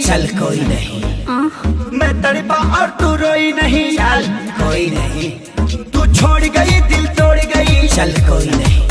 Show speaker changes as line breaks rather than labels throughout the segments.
चल कोई नहीं, मैं तड़पा और तू रोई नहीं। चल कोई नहीं, तू छोड़ गई दिल तोड़ गई। चल कोई नहीं,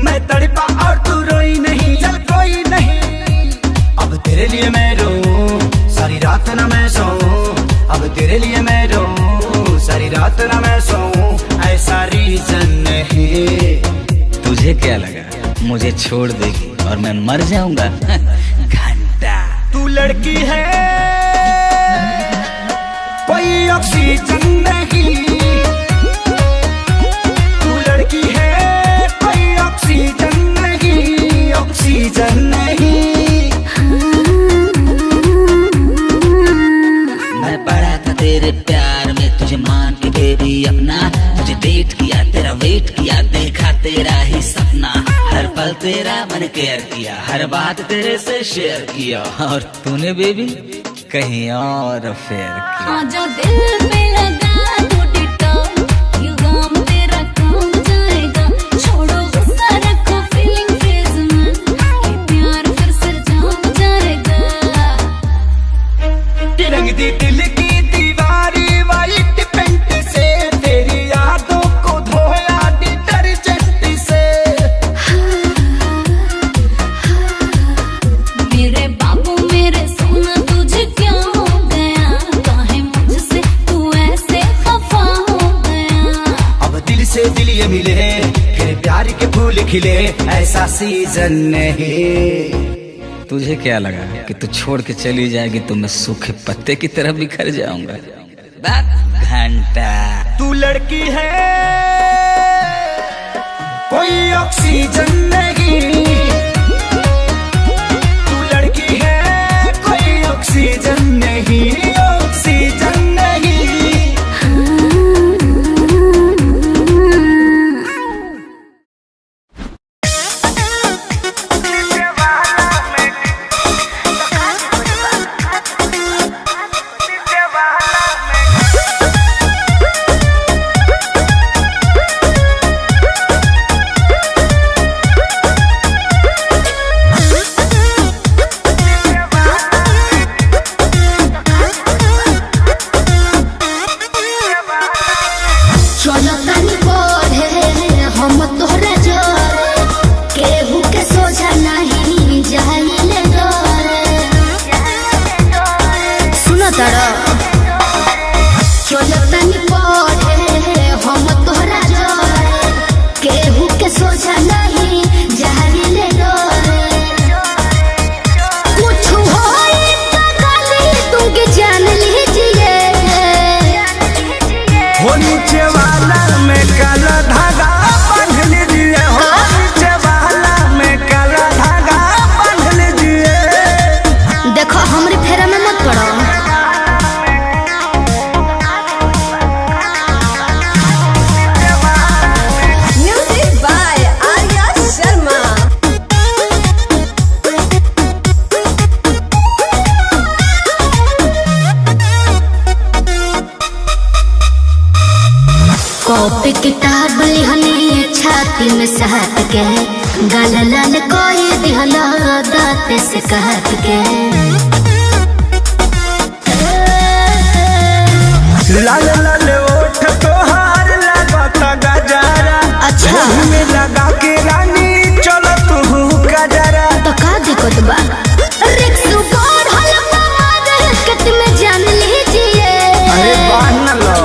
मैं तड़पा और तू रोई नहीं। चल कोई नहीं, अब तेरे लिए मैं रोऊं सारी रात ना मैं सोऊं। अब तेरे लिए मैं रोऊं सारी रात ना मैं सोऊं। ऐसा रीजन नहीं।
तुझे क्या लगा मुझे छोड़ देगी और मैं मर जाऊंगा? घंटा
तू लड़की है कोई ऑक्सीजन नहीं। तू लड़की है कोई ऑक्सीजन नहीं, ऑक्सीजन नहीं।
मैं पड़ा था तेरे प्यार में, तुझे मान के बेबी अपना। तुझे डेट किया, तेरा वेट किया, देखा तेरा ही सपना। हर पल तेरा मन केयर किया, हर बात तेरे से शेयर किया। और तूने बेबी कहीं और अफेयर किया।
हाँ जो दिल पे लगा तो डिटॉल, ये गम तेरा कम जाएगा। छोड़ो गुस्सा रखो फीलिंग फेज में, ये प्यार फिर से जम जाएगा।
रंग दी दिल की दीवारी वाइट पेंट से, तेरी यादों को धोया डिटर्जेंट से।
मेरे बाबू मेरे सोना तुझे क्या हो गया? काहे मुझसे तू ऐसे खफा हो गया?
अब दिल से दिल ये मिले फिर प्यार के फूल खिले, ऐसा सीजन नहीं।
तुझे क्या लगा कि तू छोड़ के चली जाएगी तो मैं सूखे पत्ते की तरह बिखर जाऊंगा? घंटा
तू लड़की है कोई ऑक्सीजन नहीं। तू लड़की है कोई ऑक्सीजन नहीं, ऑक्सीजन नहीं।
कॉपी किताब लिहनी छाती में सहत के, गल लाल कोई दिहला दाते से कहत के।
लाल लाल ओठ तोहार लगता गजरा।
अच्छा
में लगा के रानी चलो तू गजरा।
तो का दिक्कत बा? रिक्स बढ़ल मार कट में जान लीजिए।
अरे बांध लो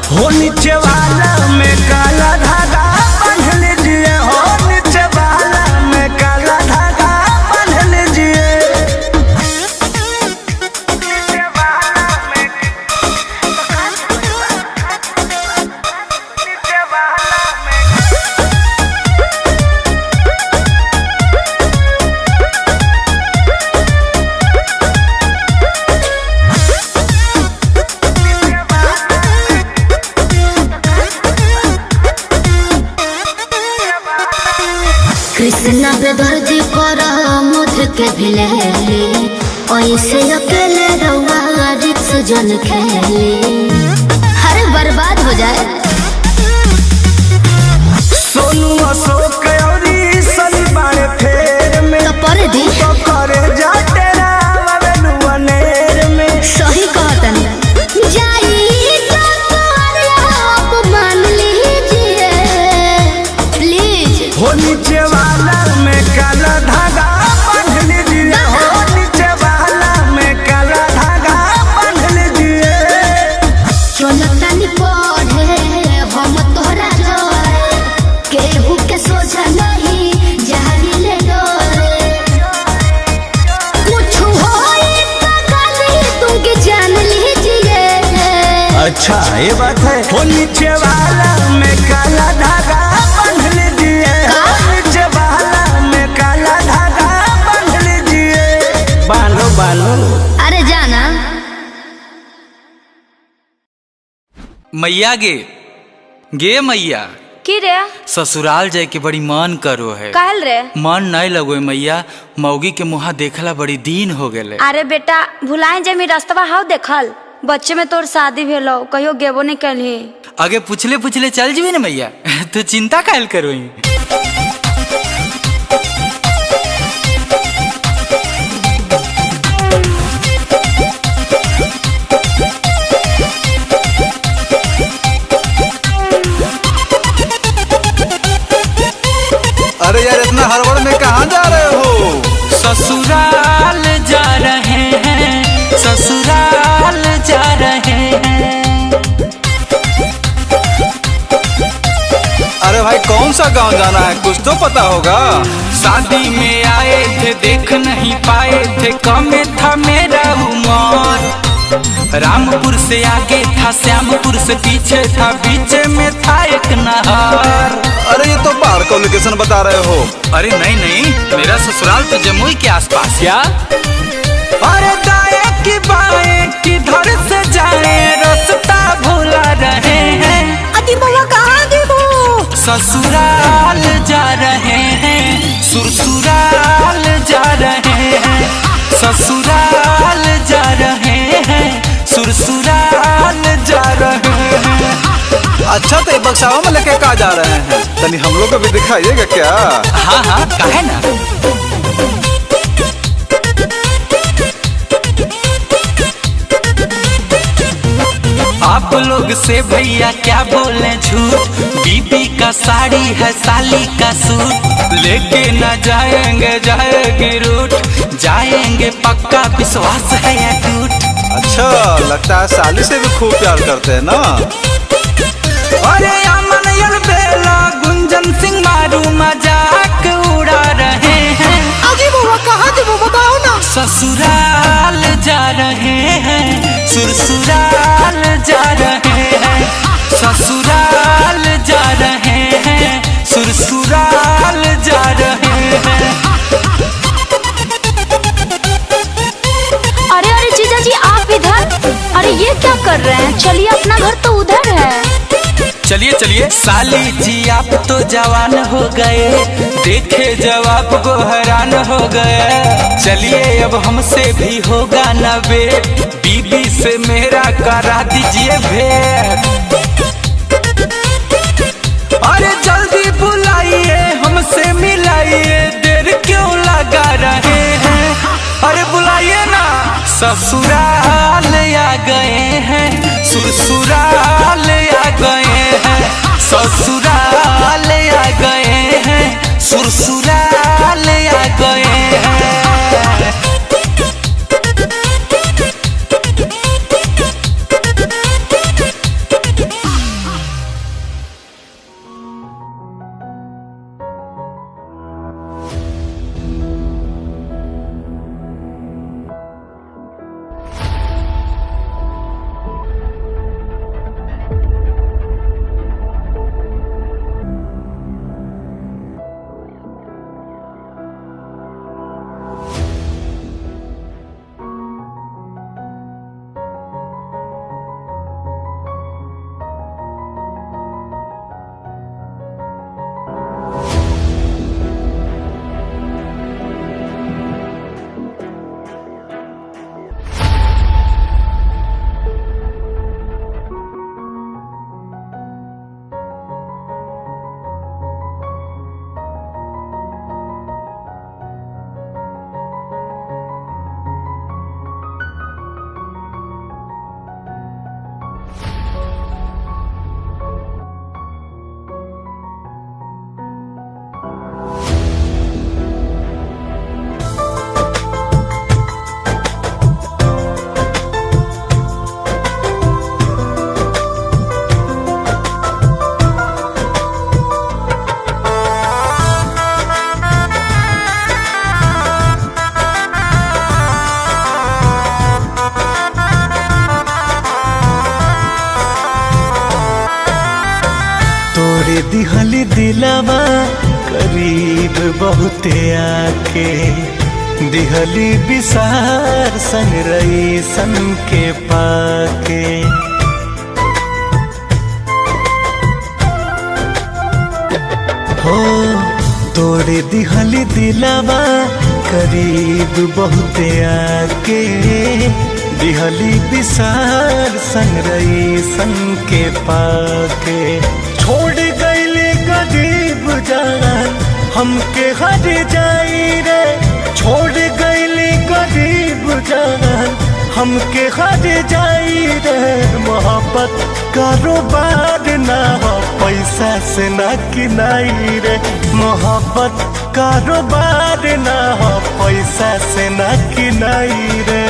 हो नीचे वाला में काला धागा बांध लीजिए। हो नीचे वाला में काला धागा बांध लीजिए। नीचे वाला में
कृष्ण बेदर्दी पर मुझ के भिलेली ऐसे अकेले रउआ रिक्स जन खेली हर बर्बाद हो जाए।
सोनू अशोक औरी सनी बाड़े फेर में
तो पर दी
तो करे जा तेरा ववेनुआ नेर में।
सही कहतन जाई तो तोरे आप मान लीजिए प्लीज।
हो नीचे वाला में काला धागा बांध लीजिए, हो नीचे वाला में काला धागा बांध लीजिए।
चलतनी पढ़े हम तोहरा जोरे केहू के सोचा नहीं जारी ले डोरे कुछ होई तो गाली तुमके जान लीजिए।
अच्छा ये बात है। हो नीचे वाला में काला धागा बांध लीजिए, हो नीचे वाला में काला धागा बांध लीजिए। बांधो बांधो।
अरे जाना
मैया गे मैया
की रे
ससुराल जाए के बड़ी मन करो है।
कहल रे
मन नहीं लगो है मैया, मौगी के मुहा देखला बड़ी दिन हो गए।
अरे बेटा भुलाए जमी रास्तवा हाउ देखल बच्चे में तोर शादी भेलो कहियो गेबो नहीं कलही।
आगे पुछले पुछले चल जीवी ना मैया तू चिंता काहे करो।
अरे यार इतना हड़बड़ में कहाँ जा रहे हो?
ससुराल जा रहे हैं, ससुराल जा रहे हैं।
अरे भाई कौन सा गांव जाना है, कुछ तो पता होगा।
शादी में आए थे देख नहीं पाए थे, कम था मेरा उम्र। रामपुर से आगे था श्यामपुर से पीछे था, बीच में था एक नहर।
अरे ये तो बाहर का लोकेशन बता रहे हो।
अरे नहीं नहीं, मेरा ससुराल तो जमुई के आसपास। क्या? अरे दाएं की बाएं किधर से जाए रास्ता भुला रहे हैं।
अति बाबा कहाँ देबो
ससुराल जा रहे हैं, सुरसुराल जा रहे हैं, ससुराल जा रहे हैं, सुरसुराल जा रहे हैं।
अच्छा तो ये बक्सावा में लेके कहाँ जा रहे हैं, तनी हम लोग को भी दिखाइएगा क्या?
हाँ हाँ काहे ना। आप लोग से भैया क्या बोले झूठ, बीबी का साड़ी है साली का सूट, लेके न जाएंगे जाएगी रूट, जाएंगे पक्का विश्वास है या टूट।
अच्छा लगता है साली से भी खूब प्यार करते हैं ना।
अरे अमन बेला गुंजन सिंह मारू मजाक उड़ा रहे हैं।
आगे बाबा कहाँ थे वो बताओ ना।
ससुराल जा रहे हैं, सुरसुराल जा रहे हैं, ससुराल जा रहे हैं, सुरसुराल जा रहे हैं।
अरे अरे जीजा जी आप इधर, अरे ये क्या कर रहे हैं, चलिए अपना घर तो उधर है।
चलिए चलिए। साली जी आप तो जवान हो गए, देखे जवाब को हैरान हो गए, चलिए अब हमसे भी होगा न भेंट, बीबी से मेरा करा दीजिए भेंट। अरे जल्दी बुलाइए हमसे मिलाइए, देर क्यों लगा रहे हैं, अरे बुलाइए ना। ससुराल आ गए हैं, सुरसुराल आ गए हैं, ससुराल आ गए हैं, सुरसुराल आ गए हैं।
दिहली दिलावा करीब बहुते आके, दिहली विसार संग रही सन के पाके। हो तोड़े दिहली दिलावा करीब बहुते आके, दिहली विसार संग रही सन के पाके। छोड़ गईले गरीब जान हमके हर जाई रे, छोड़ गईले गरीब जान हमके हर जाई रे। मोहब्बत कारोबार ना हो पैसा से ना किनाई रे, मोहब्बत कारोबार ना हो पैसा से ना किनाई रे।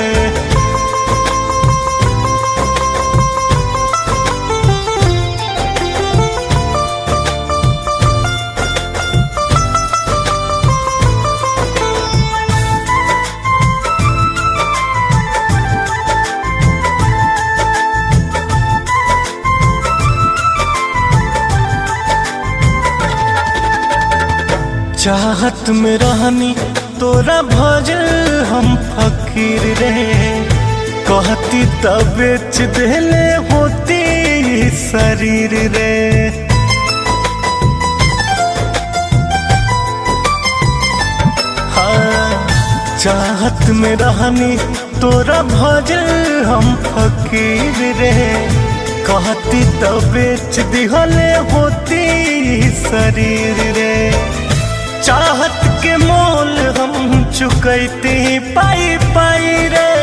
चाहत में रहनी तोरा भजल हम फकीर रे, कहती तब बेच देले होती शरीर रे। हाँ चाहत में रहनी तोरा भजल हम फकीर रे, कहती तब बेच दिहले होती शरीर रे। चाहत के मोल हम चुकैती पाई पाई रे,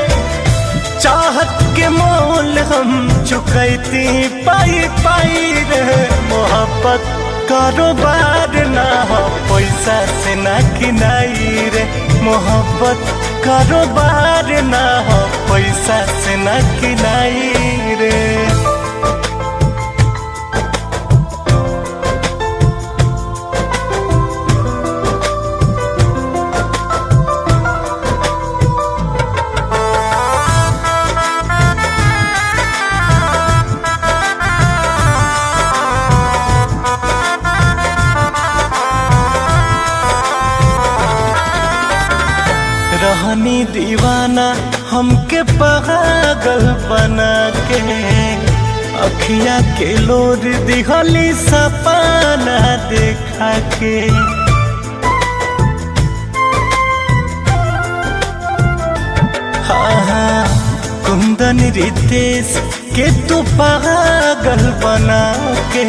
चाहत के मोल हम चुकैती पाई पाई रे। मोहब्बत कारोबार ना हो पैसा से ना किनाई रे, मोहब्बत कारोबार ना हो पैसा से ना किनाई रे। रहनी दीवाना हमके पागल बना के, अखिया के लोर दिहली सपना देखा के। हाँ कुंदन रितेश के तू पागल बना के,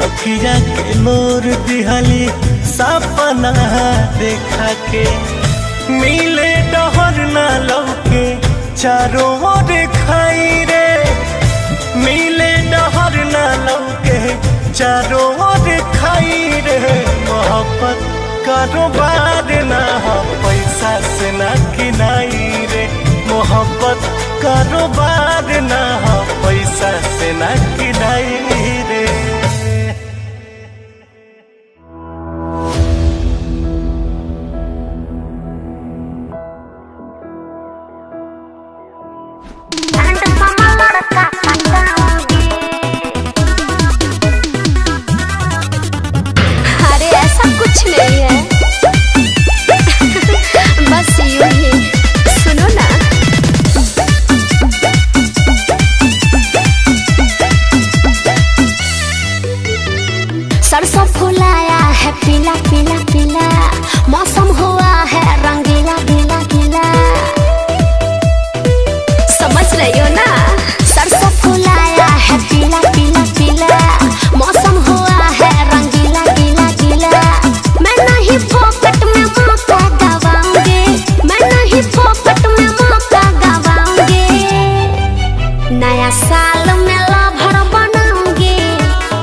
अखिया के लोर दिहली सपना देखा के। मिले डहर ना लौके चारों ओर खाई रे, मिले डहर ना लौके चारों ओर खाई रे। मोहब्बत कारोबार ना हो पैसा से ना किनाई रे, मोहब्बत कारोबार ना हो पैसा से ना किनाई रे।
अरे ऐसा कुछ नहीं है, बस यूं ही। सुनो ना, सरसों फुलाया है पीला पीला पीला, मौसम हुआ है रंगीला गीला गीला। समझ रही हो ना, सरसों फुलाया है पीला पीला पीला, मौसम हुआ है रंगीला गीला गीला। मैं नहीं फोकट में मौका गवाऊंगी, मैं नहीं फोकट में मौका गवाऊंगी। नया साल में लवर बनाऊंगी,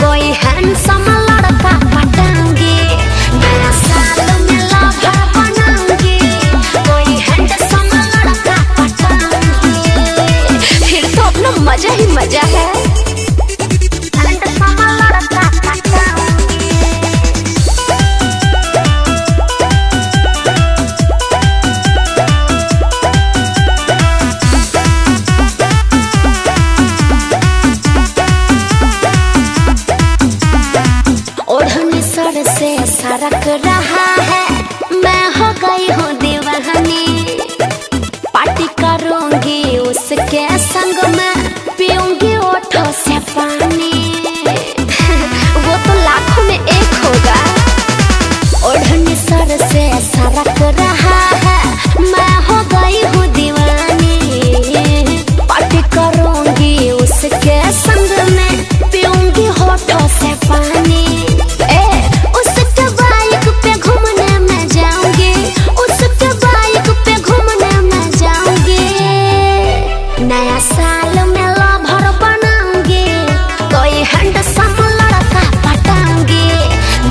कोई हैंडसम लड़का पटाऊंगी। नया साल में लवर सरक रहा है, मैं हो गई हूँ दीवानी। पार्टी करूंगी उसके संग में, पीऊंगी ओठों से पानी। वो तो लाखों में एक होगा। ओढ़नी सर से सरक रहा है, मैं हो गई हूँ दीवानी। पार्टी करूंगी उसके संग में, पीऊंगी होठों से पानी। उसके बाइक पे घूमने में जाऊंगी, उसके बाइक पे घूमने में जाऊंगी। नया साल में लवर बनाऊंगी, कोई हैंडसम लड़का पटाऊंगी।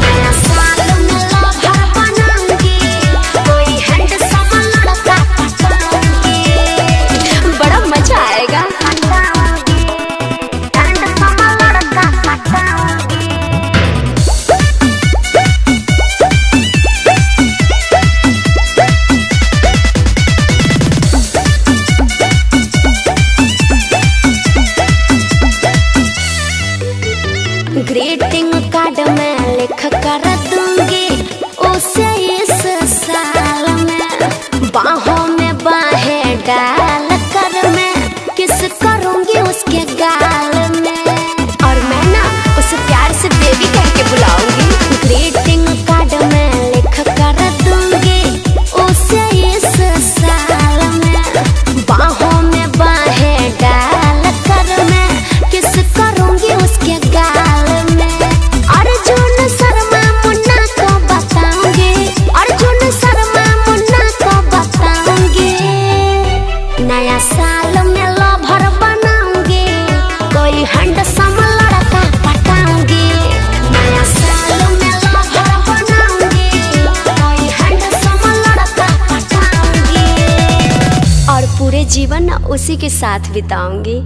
नया साल में लवर बनाऊंगी, कोई हैंडसम लड़का पटाऊंगी। बड़ा मजा आएगा। पटाऊंगी, हैंडसम लड़का पटाऊंगी। ग्रीटिंग कार्ड में लिख कर दूंगी उसे इस साल में। बाहों में बाहें डाल कर मैं किस करूंगी उसके गाल में। और मैं ना उसे प्यार से बेबी कह के बुलाऊंगी। ग्रीटिंग कार्ड में लिख कर दूंगी उसे इस साल में। बाहों में बाहें डाल कर मैं किस करूंगी उसके गाल में। अर्जुन शर्मा मुन्ना को बताऊंगी, अर्जुन शर्मा मुन्ना को बताऊंगी। नया साल में लवर बनाऊंगी, कोई हैंडसम लड़का पटाऊंगी। नया साल में लवर बनाऊंगी, कोई हैंडसम लड़का पटाऊंगी। और पूरे जीवन उसी के साथ बिताऊंगी।